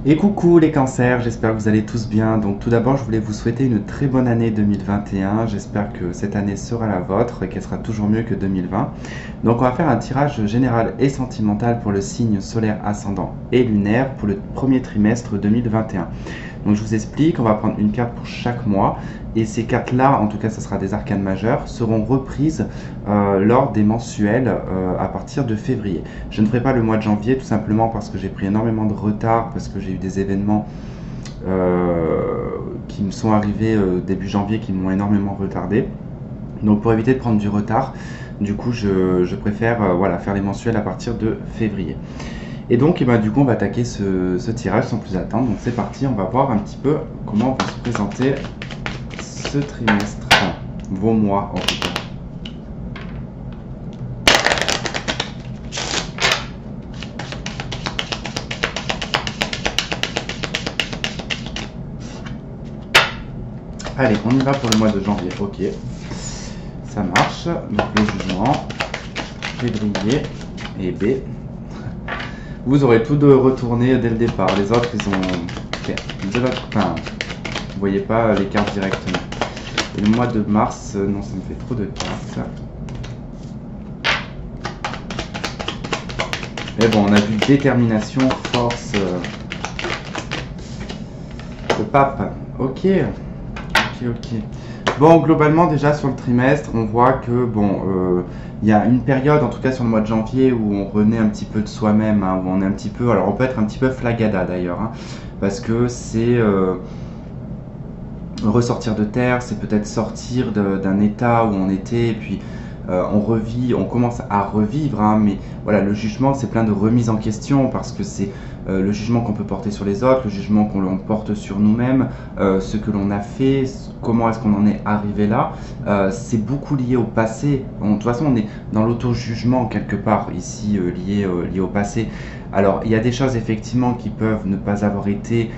Et coucou les cancers, j'espère que vous allez tous bien. Donc tout d'abord, je voulais vous souhaiter une très bonne année 2021. J'espère que cette année sera la vôtre et qu'elle sera toujours mieux que 2020. Donc on va faire un tirage général et sentimental pour le signe solaire ascendant et lunaire pour le premier trimestre 2021. Donc je vous explique, on va prendre une carte pour chaque mois et ces cartes-là, en tout cas ce sera des arcanes majeures, seront reprises lors des mensuels à partir de février. Je ne ferai pas le mois de janvier tout simplement parce que j'ai pris énormément de retard, parce que j'ai eu des événements qui me sont arrivés début janvier qui m'ont énormément retardé. Donc pour éviter de prendre du retard, du coup je préfère voilà, faire les mensuels à partir de février. Et donc, du coup, on va attaquer ce tirage sans plus attendre. Donc, c'est parti. On va voir un petit peu comment va se présenter ce trimestre. Enfin, vos mois, en tout cas. Allez, on y va pour le mois de janvier. Ok, ça marche. Donc, le jugement, février et B. Vous aurez tout de retourné dès le départ. Les autres, ils ont... Okay. Enfin, vous voyez pas les cartes directement. Et le mois de mars, non, ça me fait trop de cartes. Mais bon, on a vu détermination, force. Le pape. Ok. Ok. Bon, globalement, déjà sur le trimestre, on voit que, bon, il y a une période, en tout cas sur le mois de janvier, où on renaît un petit peu de soi-même, hein, où on est un petit peu, alors on peut être un petit peu flagada d'ailleurs, hein, parce que c'est ressortir de terre, c'est peut-être sortir d'un état où on était, et puis on revit, on commence à revivre, hein, mais voilà, le jugement, c'est plein de remises en question, parce que c'est le jugement qu'on peut porter sur les autres, le jugement qu'on porte sur nous-mêmes, ce que l'on a fait, comment est-ce qu'on en est arrivé là. C'est beaucoup lié au passé. De toute façon, on est dans l'auto-jugement quelque part ici, lié au passé. Alors, il y a des choses effectivement qui peuvent ne pas avoir été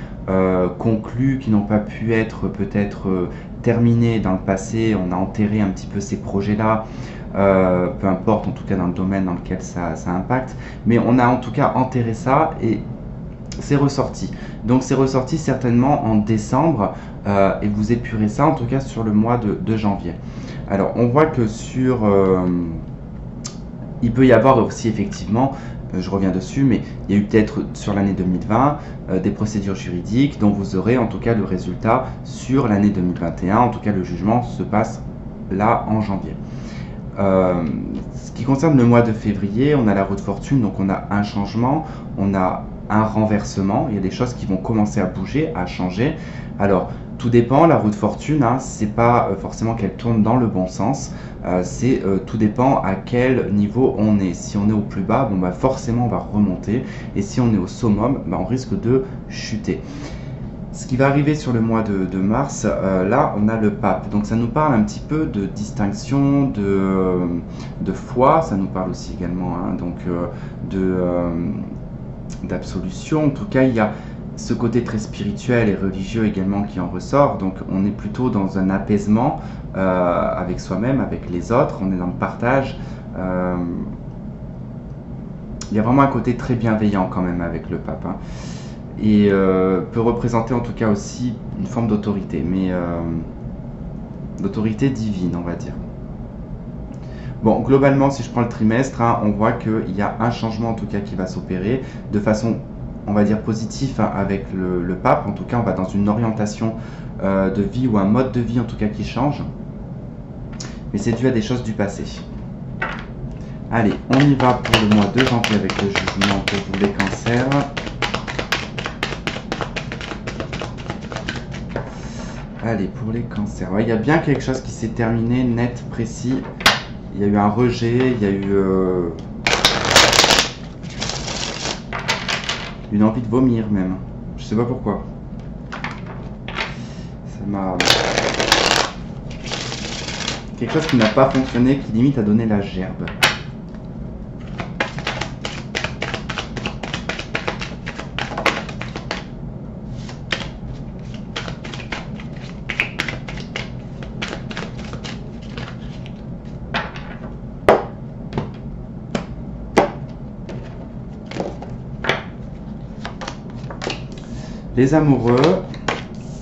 conclues, qui n'ont pas pu être peut-être terminées dans le passé. On a enterré un petit peu ces projets-là. Peu importe en tout cas dans le domaine dans lequel ça impacte, mais on a en tout cas enterré ça et c'est ressorti. Donc c'est ressorti certainement en décembre et vous épurez ça en tout cas sur le mois de janvier. Alors on voit que sur... il peut y avoir aussi effectivement, je reviens dessus, mais il y a eu peut-être sur l'année 2020 des procédures juridiques dont vous aurez en tout cas le résultat sur l'année 2021. En tout cas le jugement se passe là en janvier. Ce qui concerne le mois de février, on a la roue de fortune, donc on a un changement, on a un renversement, il y a des choses qui vont commencer à bouger, à changer. Alors, tout dépend, la roue de fortune, hein, c'est pas forcément qu'elle tourne dans le bon sens, tout dépend à quel niveau on est. Si on est au plus bas, bon, forcément on va remonter, et si on est au summum, on risque de chuter. Ce qui va arriver sur le mois de mars, là on a le pape, donc ça nous parle un petit peu de distinction, de foi, ça nous parle aussi également hein, donc d'absolution. En tout cas il y a ce côté très spirituel et religieux également qui en ressort, donc on est plutôt dans un apaisement avec soi-même, avec les autres, on est dans le partage. Il y a vraiment un côté très bienveillant quand même avec le pape, hein. Et peut représenter en tout cas aussi une forme d'autorité, mais d'autorité divine on va dire. Bon, globalement si je prends le trimestre, hein, on voit qu'il y a un changement en tout cas qui va s'opérer de façon on va dire positive hein, avec le pape. En tout cas on va dans une orientation de vie ou un mode de vie en tout cas qui change, mais c'est dû à des choses du passé. Allez, on y va pour le mois de janvier avec le jugement pour vous les cancers. Allez, pour les cancers, ouais, il y a bien quelque chose qui s'est terminé, net, précis. Il y a eu un rejet, il y a eu une envie de vomir même. Je sais pas pourquoi. Ça m'a... quelque chose qui n'a pas fonctionné, qui limite a donné la gerbe. les amoureux,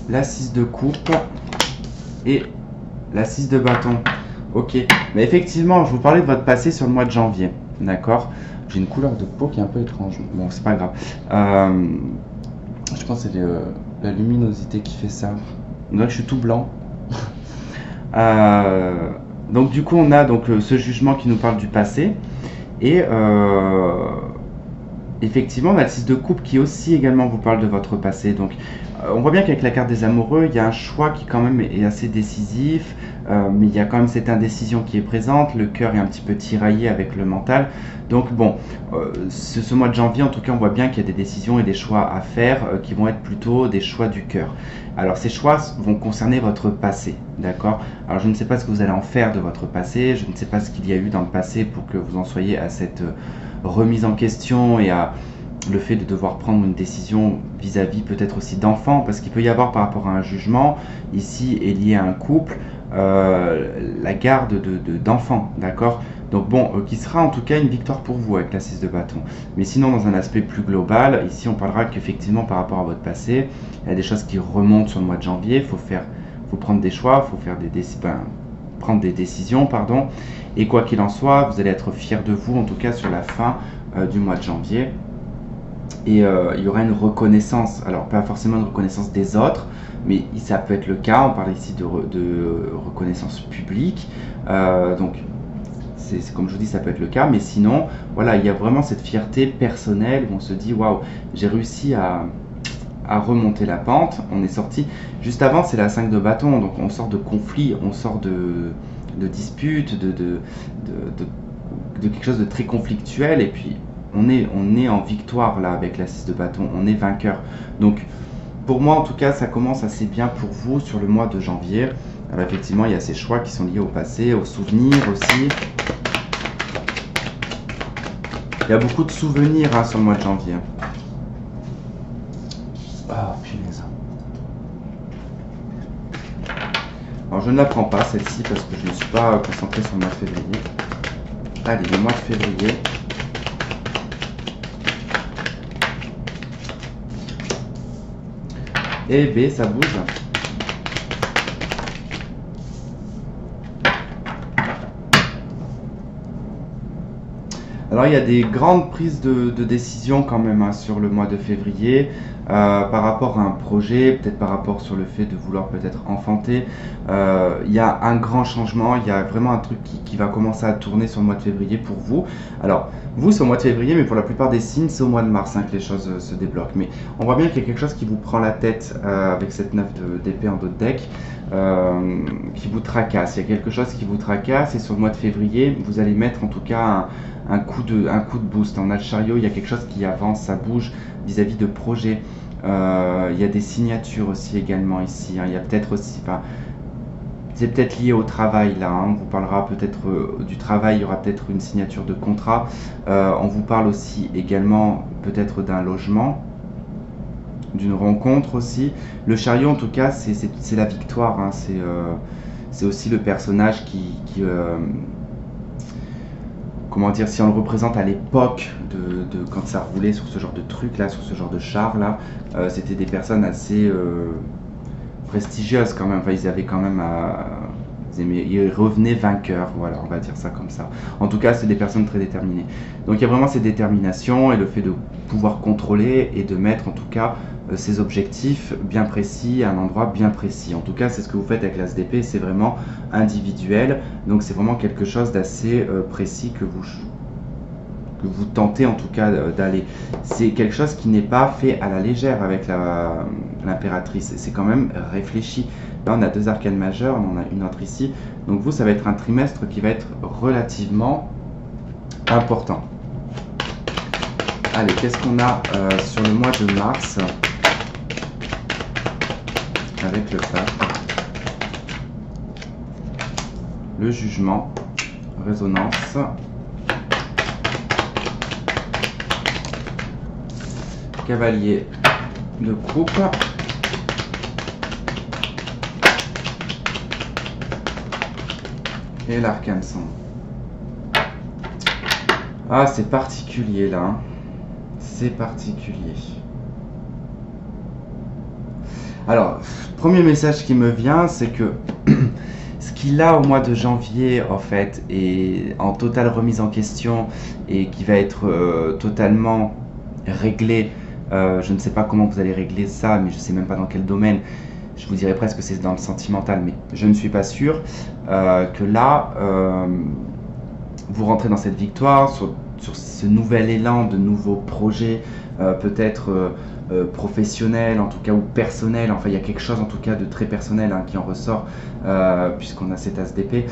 la 6 de coupe et la 6 de bâton. Ok, mais effectivement, je vous parlais de votre passé sur le mois de janvier, d'accord? J'ai une couleur de peau qui est un peu étrange, bon, c'est pas grave. Je pense que c'est la luminosité qui fait ça. On dirait que je suis tout blanc. Donc du coup, on a donc ce jugement qui nous parle du passé. Et effectivement, on a le 6 de coupe qui aussi également vous parle de votre passé. Donc on voit bien qu'avec la carte des amoureux, il y a un choix qui quand même est assez décisif, mais il y a quand même cette indécision qui est présente, le cœur est un petit peu tiraillé avec le mental. Donc bon, ce mois de janvier, en tout cas, on voit bien qu'il y a des décisions et des choix à faire qui vont être plutôt des choix du cœur. Alors ces choix vont concerner votre passé, d'accord? Alors je ne sais pas ce que vous allez en faire de votre passé, je ne sais pas ce qu'il y a eu dans le passé pour que vous en soyez à cette remise en question et à le fait de devoir prendre une décision vis-à-vis peut-être aussi d'enfants, parce qu'il peut y avoir par rapport à un jugement, ici est lié à un couple, la garde d'enfants, d'accord? Donc bon, qui sera en tout cas une victoire pour vous avec la 6 de bâton. Mais sinon, dans un aspect plus global, ici on parlera qu'effectivement par rapport à votre passé, il y a des choses qui remontent sur le mois de janvier, il faut prendre des choix, il faut faire prendre des décisions, pardon. Et quoi qu'il en soit, vous allez être fiers de vous, en tout cas sur la fin du mois de janvier. Et il y aura une reconnaissance, alors pas forcément une reconnaissance des autres, mais ça peut être le cas, on parle ici de reconnaissance publique, donc c'est comme je vous dis, ça peut être le cas, mais sinon, voilà, il y a vraiment cette fierté personnelle où on se dit, waouh, j'ai réussi à remonter la pente, on est sorti, juste avant c'est la 5 de bâton, donc on sort de conflit, on sort de dispute, de quelque chose de très conflictuel, et puis on est en victoire là avec la 6 de bâton, on est vainqueur. Donc pour moi en tout cas ça commence assez bien pour vous sur le mois de janvier. Alors effectivement il y a ces choix qui sont liés au passé, aux souvenirs aussi. Il y a beaucoup de souvenirs hein, sur le mois de janvier. Ah punaise. Alors je ne la prends pas celle-ci parce que je ne suis pas concentré sur le mois de février. Allez, le mois de février. Et B, ça bouge. Alors il y a des grandes prises de décision quand même hein, sur le mois de février par rapport à un projet, peut-être par rapport sur le fait de vouloir peut-être enfanter. Il y a un grand changement, il y a vraiment un truc qui va commencer à tourner sur le mois de février pour vous. Alors vous c'est au mois de février, mais pour la plupart des signes c'est au mois de mars hein, que les choses se débloquent. Mais on voit bien qu'il y a quelque chose qui vous prend la tête avec cette 9 d'épée en dos de deck. Qui vous tracasse, il y a quelque chose qui vous tracasse et sur le mois de février vous allez mettre en tout cas un coup de boost. On a le chariot, il y a quelque chose qui avance, ça bouge vis-à-vis de projets. Il y a des signatures aussi également ici, hein. Il y a peut-être aussi, enfin, c'est peut-être lié au travail là, hein. On vous parlera peut-être du travail, il y aura peut-être une signature de contrat. On vous parle aussi également peut-être d'un logement, d'une rencontre aussi. Le chariot en tout cas c'est la victoire, hein. C'est aussi le personnage qui comment dire, si on le représente à l'époque de quand ça roulait sur ce genre de truc là, sur ce genre de char là, c'était des personnes assez prestigieuses quand même, enfin ils avaient quand même ils revenaient vainqueurs, voilà, on va dire ça comme ça. En tout cas, c'est des personnes très déterminées. Donc il y a vraiment cette détermination et le fait de pouvoir contrôler et de mettre en tout cas ses objectifs bien précis à un endroit bien précis. En tout cas, c'est ce que vous faites avec l'As d'épée, c'est vraiment individuel. Donc c'est vraiment quelque chose d'assez précis que vous tentez en tout cas d'aller. C'est quelque chose qui n'est pas fait à la légère avec l'impératrice. C'est quand même réfléchi. Là, on a deux arcanes majeures, on en a une autre ici. Donc vous, ça va être un trimestre qui va être relativement important. Allez, qu'est-ce qu'on a sur le mois de mars avec le pape? Le jugement, résonance. Cavalier de coupe. Et l'arcane sombre. Ah, c'est particulier là. Hein. C'est particulier. Alors, premier message qui me vient, c'est que ce qu'il a au mois de janvier, en fait, est en totale remise en question et qui va être totalement réglé. Je ne sais pas comment vous allez régler ça, mais je ne sais même pas dans quel domaine. Je vous dirais presque que c'est dans le sentimental, mais je ne suis pas sûr que là, vous rentrez dans cette victoire, sur ce nouvel élan de nouveaux projets, peut-être professionnel en tout cas, ou personnel. Enfin, il y a quelque chose en tout cas de très personnel hein, qui en ressort, puisqu'on a cet as d'épée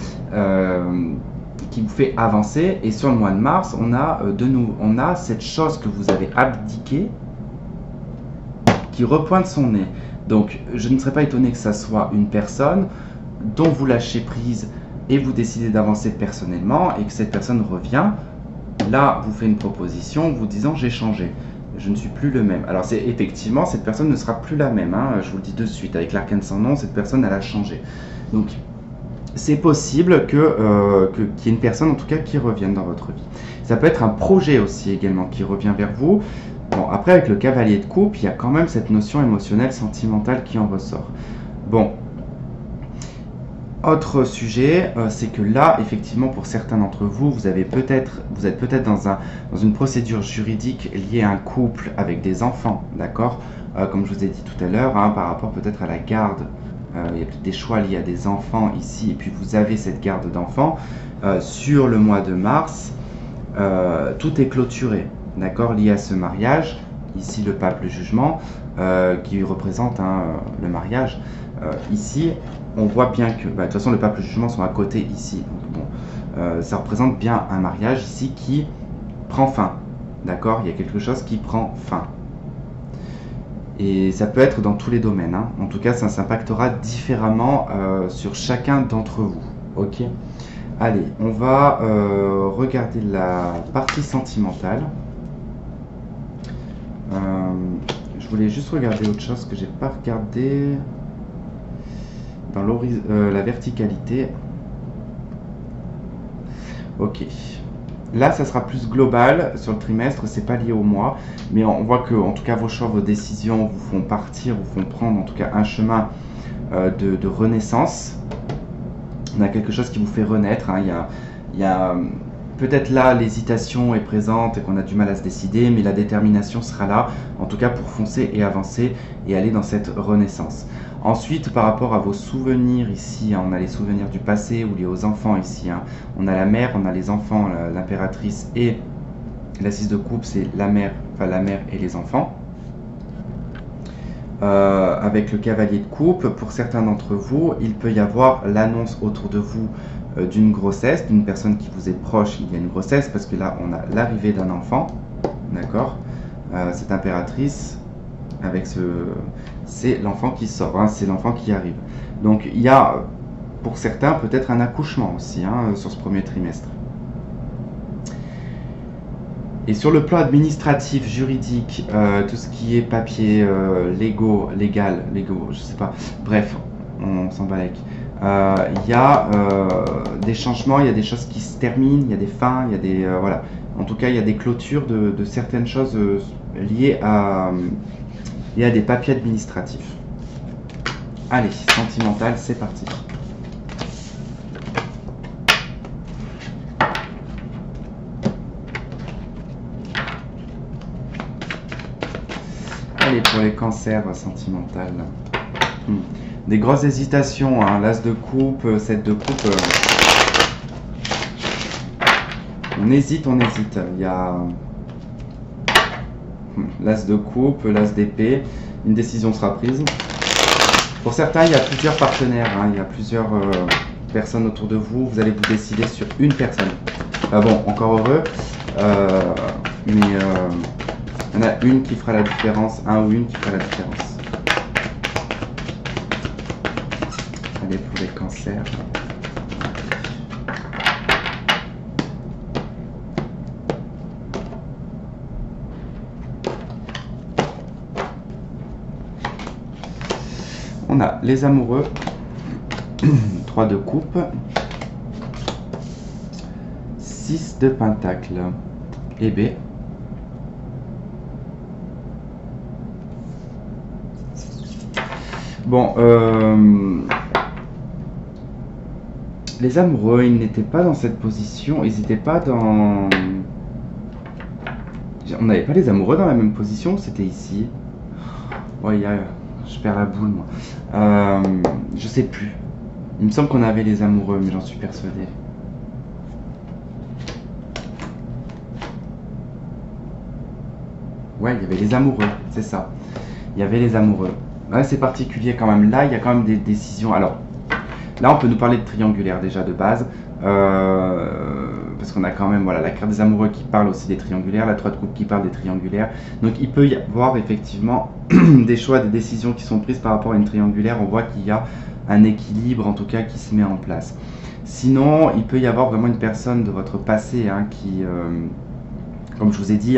qui vous fait avancer. Et sur le mois de mars, on a cette chose que vous avez abdiquée qui repointe son nez. Donc je ne serais pas étonné que ça soit une personne dont vous lâchez prise et vous décidez d'avancer personnellement, et que cette personne revient, là vous fait une proposition vous disant j'ai changé, je ne suis plus le même. Alors c'est effectivement, cette personne ne sera plus la même, hein, je vous le dis de suite, avec l'arcane sans nom, cette personne elle a changé. Donc c'est possible qu'il y ait une personne en tout cas qui revienne dans votre vie. Ça peut être un projet aussi également qui revient vers vous. Bon, après avec le cavalier de coupe, il y a quand même cette notion émotionnelle, sentimentale qui en ressort. Bon, autre sujet, c'est que là, effectivement, pour certains d'entre vous, vous êtes peut-être dans une procédure juridique liée à un couple avec des enfants, d'accord, comme je vous ai dit tout à l'heure, hein, par rapport peut-être à la garde. Il y a peut-être des choix liés à des enfants ici, et puis vous avez cette garde d'enfants. Sur le mois de mars, tout est clôturé, d'accord, lié à ce mariage. Ici, le pape, le jugement, qui représente hein, le mariage. Ici, on voit bien que, de toute façon, le pape et le jugement sont à côté ici. Donc, bon, ça représente bien un mariage ici qui prend fin. D'accord? Il y a quelque chose qui prend fin. Et ça peut être dans tous les domaines. Hein. En tout cas, ça s'impactera différemment sur chacun d'entre vous. Ok? Allez, on va regarder la partie sentimentale. Je voulais juste regarder autre chose que j'ai pas regardé. Dans la verticalité. Ok. Là, ça sera plus global sur le trimestre, c'est pas lié au mois, mais on voit que, en tout cas, vos choix, vos décisions vous font partir, vous font prendre, en tout cas, un chemin de renaissance. On a quelque chose qui vous fait renaître. Hein. Il y a peut-être là, l'hésitation est présente et qu'on a du mal à se décider, mais la détermination sera là, en tout cas, pour foncer et avancer et aller dans cette renaissance. Ensuite, par rapport à vos souvenirs ici, hein, on a les souvenirs du passé ou liés aux enfants ici. Hein. On a la mère, on a les enfants, l'impératrice et la 6 de coupe, c'est la mère et les enfants. Avec le cavalier de coupe, pour certains d'entre vous, il peut y avoir l'annonce autour de vous d'une grossesse, d'une personne qui vous est proche, il y a une grossesse, parce que là, on a l'arrivée d'un enfant, d'accord, cette impératrice, avec c'est l'enfant qui sort, hein, c'est l'enfant qui arrive. Donc il y a pour certains peut-être un accouchement aussi hein, sur ce premier trimestre. Et sur le plan administratif, juridique, tout ce qui est papier, légal, je sais pas, bref, on s'en bat avec. Il y a des changements, il y a des choses qui se terminent, il y a des fins, il y a des voilà. En tout cas, il y a des clôtures de certaines choses liées à des papiers administratifs. Allez, sentimental, c'est parti. Allez, pour les cancers sentimentaux. Des grosses hésitations, hein. L'as de coupe, 7 de coupe. On hésite. Il y a l'as de coupe, l'as d'épée. Une décision sera prise. Pour certains, il y a plusieurs partenaires. Hein. Il y a plusieurs personnes autour de vous. Vous allez vous décider sur une personne. Bon, encore heureux. Mais il y en a une qui fera la différence. Un ou une qui fera la différence. Allez, pour les cancers. On a les amoureux, 3 de coupe, 6 de pentacle, et B. Bon, les amoureux, ils n'étaient pas dans cette position, ils n'étaient pas dans... On n'avait pas les amoureux dans la même position, c'était ici. Ouais, je perds la boule, moi. Je sais plus. Il me semble qu'on avait les amoureux, mais j'en suis persuadé. Ouais, il y avait les amoureux, c'est ça. Il y avait les amoureux. Ouais, c'est particulier quand même. Là, il y a quand même des décisions. Alors, là, on peut nous parler de triangulaire déjà de base. Parce qu'on a quand même voilà, la carte des amoureux qui parle aussi des triangulaires, la 3 de coupe qui parle des triangulaires. Donc, il peut y avoir effectivement des choix, des décisions qui sont prises par rapport à une triangulaire. On voit qu'il y a un équilibre, en tout cas, qui se met en place. Sinon, il peut y avoir vraiment une personne de votre passé qui, comme je vous ai dit,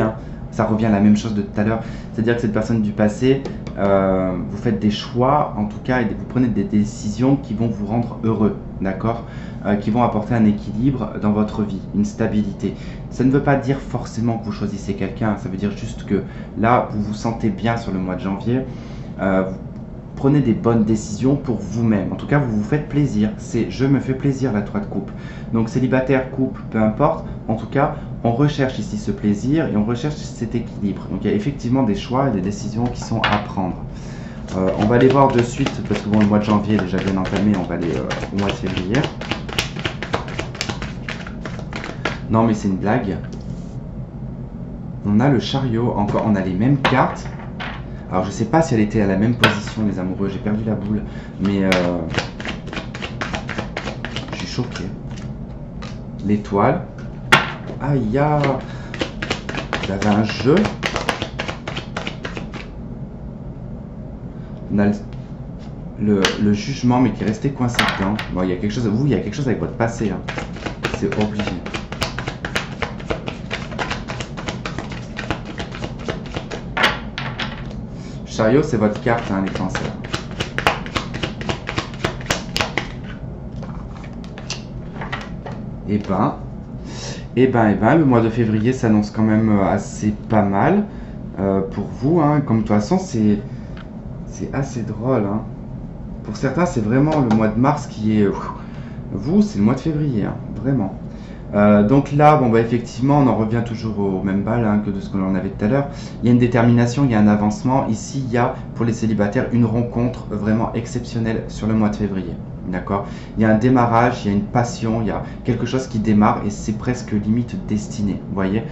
ça revient à la même chose de tout à l'heure. C'est-à-dire que cette personne du passé, vous faites des choix, en tout cas, et vous prenez des décisions qui vont vous rendre heureux, d'accord, qui vont apporter un équilibre dans votre vie, une stabilité. Ça ne veut pas dire forcément que vous choisissez quelqu'un, ça veut dire juste que là, vous vous sentez bien sur le mois de janvier, vous prenez des bonnes décisions pour vous-même. En tout cas, vous vous faites plaisir. C'est je me fais plaisir, la 3 de coupe. Donc, célibataire, couple, peu importe. En tout cas, on recherche ici ce plaisir et on recherche cet équilibre. Donc, il y a effectivement des choix et des décisions qui sont à prendre. On va aller voir de suite, parce que bon, le mois de janvier est déjà bien entamé. On va aller au mois de février. Non, mais c'est une blague. On a le chariot. Encore, on a les mêmes cartes. Alors je sais pas si elle était à la même position les amoureux, j'ai perdu la boule, mais je suis choqué. L'étoile. Aïe, il y avait un jeu. On a le jugement mais qui est resté coincé dedans. Bon, il y a quelque chose, il y a quelque chose avec votre passé, c'est obligé. Chariot, c'est votre carte, les cancers. Et ben, le mois de février s'annonce quand même assez pas mal pour vous. Comme de toute façon, c'est assez drôle. Pour certains, c'est vraiment le mois de mars qui est... Vous, c'est le mois de février, vraiment. Donc là, bon, effectivement, on en revient toujours au même bal que de ce que l'on avait tout à l'heure. Il y a une détermination, il y a un avancement. Ici, il y a pour les célibataires une rencontre vraiment exceptionnelle sur le mois de février. D'accord? Il y a un démarrage, il y a une passion, il y a quelque chose qui démarre et c'est presque limite destiné. Vous voyez?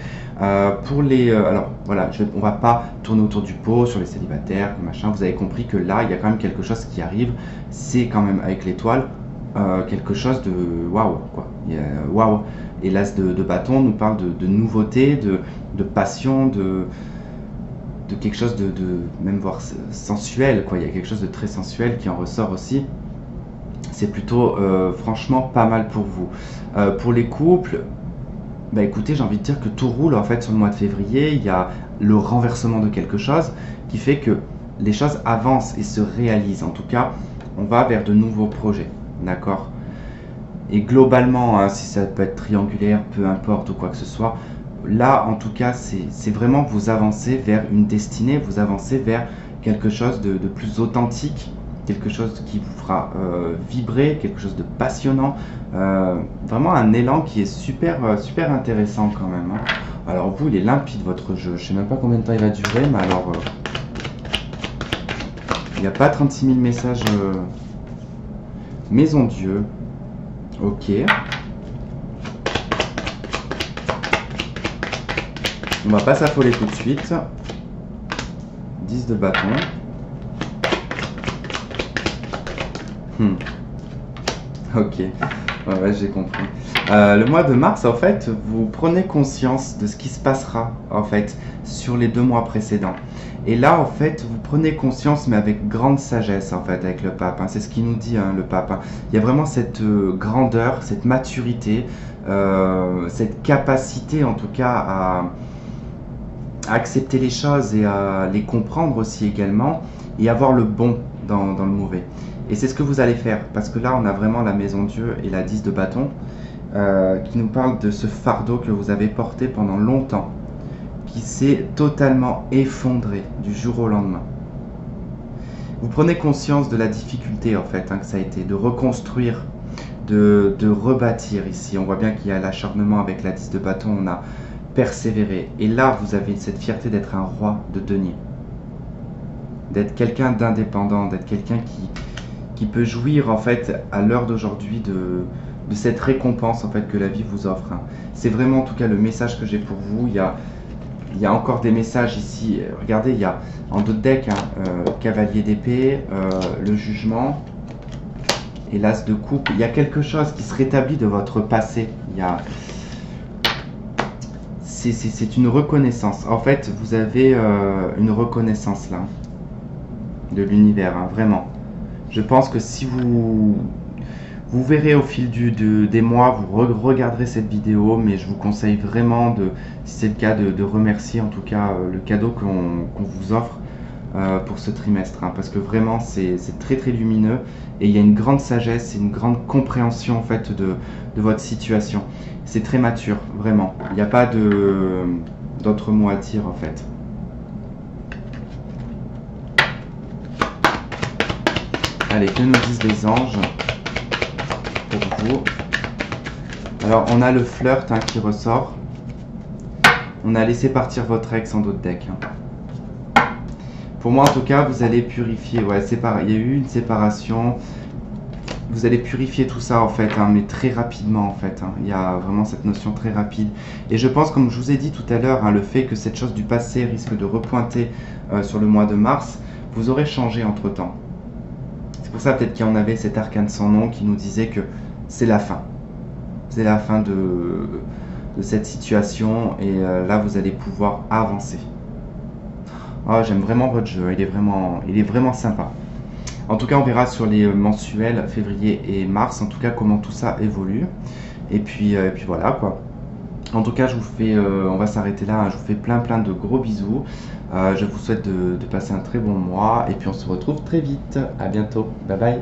Pour les... alors voilà, on va pas tourner autour du pot sur les célibataires, machin. Vous avez compris que là, il y a quand même quelque chose qui arrive. C'est quand même avec l'étoile. Quelque chose de waouh, quoi. Waouh. Et l'as de bâton nous parle de nouveauté, de passion, de quelque chose de même voire sensuel, quoi. Il y a quelque chose de très sensuel qui en ressort aussi. C'est plutôt franchement pas mal pour vous. Pour les couples, écoutez, j'ai envie de dire que tout roule en fait sur le mois de février. Il y a le renversement de quelque chose qui fait que les choses avancent et se réalisent. En tout cas, on va vers de nouveaux projets. D'accord. Et globalement, si ça peut être triangulaire, peu importe ou quoi que ce soit, là en tout cas c'est vraiment que vous avancez vers une destinée, vous avancez vers quelque chose de plus authentique, quelque chose qui vous fera vibrer, quelque chose de passionnant, vraiment un élan qui est super intéressant quand même. Alors vous, il est limpide votre jeu, je sais même pas combien de temps il va durer, mais alors il n'y a pas 36 000 messages. Maison Dieu, ok. On va pas s'affoler tout de suite. 10 de bâton. Ok, ouais, j'ai compris. Le mois de mars, en fait, vous prenez conscience de ce qui se passera, en fait, sur les 2 mois précédents. Et là, en fait, vous prenez conscience, mais avec grande sagesse, en fait, avec le pape. C'est ce qu'il nous dit, le pape. Il y a vraiment cette grandeur, cette maturité, cette capacité, en tout cas, à accepter les choses et à les comprendre aussi également, et à voir le bon dans le mauvais. Et c'est ce que vous allez faire, parce que là, on a vraiment la Maison Dieu et la 10 de bâton, qui nous parle de ce fardeau que vous avez porté pendant longtemps, qui s'est totalement effondré du jour au lendemain. Vous prenez conscience de la difficulté en fait que ça a été, de reconstruire, de rebâtir ici. On voit bien qu'il y a l'acharnement avec la 10 de bâton, on a persévéré. Et là, vous avez cette fierté d'être un roi de denier. D'être quelqu'un d'indépendant, d'être quelqu'un qui peut jouir en fait à l'heure d'aujourd'hui de cette récompense en fait que la vie vous offre. C'est vraiment en tout cas le message que j'ai pour vous. Il y a encore des messages ici. Regardez, il y a en d'autres decks cavalier d'épée, le jugement et l'as de coupe. Il y a quelque chose qui se rétablit de votre passé. C'est une reconnaissance. En fait, vous avez une reconnaissance là de l'univers, vraiment. Je pense que si vous verrez au fil des mois, vous regarderez cette vidéo, mais je vous conseille vraiment, si c'est le cas, de remercier en tout cas le cadeau qu'on vous offre pour ce trimestre, parce que vraiment c'est très très lumineux et il y a une grande sagesse et une grande compréhension en fait de votre situation. C'est très mature, vraiment. Il n'y a pas d'autres mots à dire en fait. Allez, que nous disent les anges pour vous? Alors, on a le flirt qui ressort. On a laissé partir votre ex en d'autres decks. Pour moi, en tout cas, vous allez purifier. Ouais, il y a eu une séparation. Vous allez purifier tout ça, en fait, mais très rapidement, en fait. Il y a vraiment cette notion très rapide. Et je pense, comme je vous ai dit tout à l'heure, le fait que cette chose du passé risque de repointer sur le mois de mars, vous aurez changé entre-temps. C'est pour ça peut-être qu'il y en avait cet arcane sans nom qui nous disait que c'est la fin. C'est la fin de cette situation et là vous allez pouvoir avancer. Oh, j'aime vraiment votre jeu, il est vraiment sympa. En tout cas, on verra sur les mensuels février et mars, en tout cas comment tout ça évolue. Et puis voilà quoi. En tout cas, on va s'arrêter là. Je vous fais plein de gros bisous. Je vous souhaite de passer un très bon mois et puis on se retrouve très vite. À bientôt. Bye bye.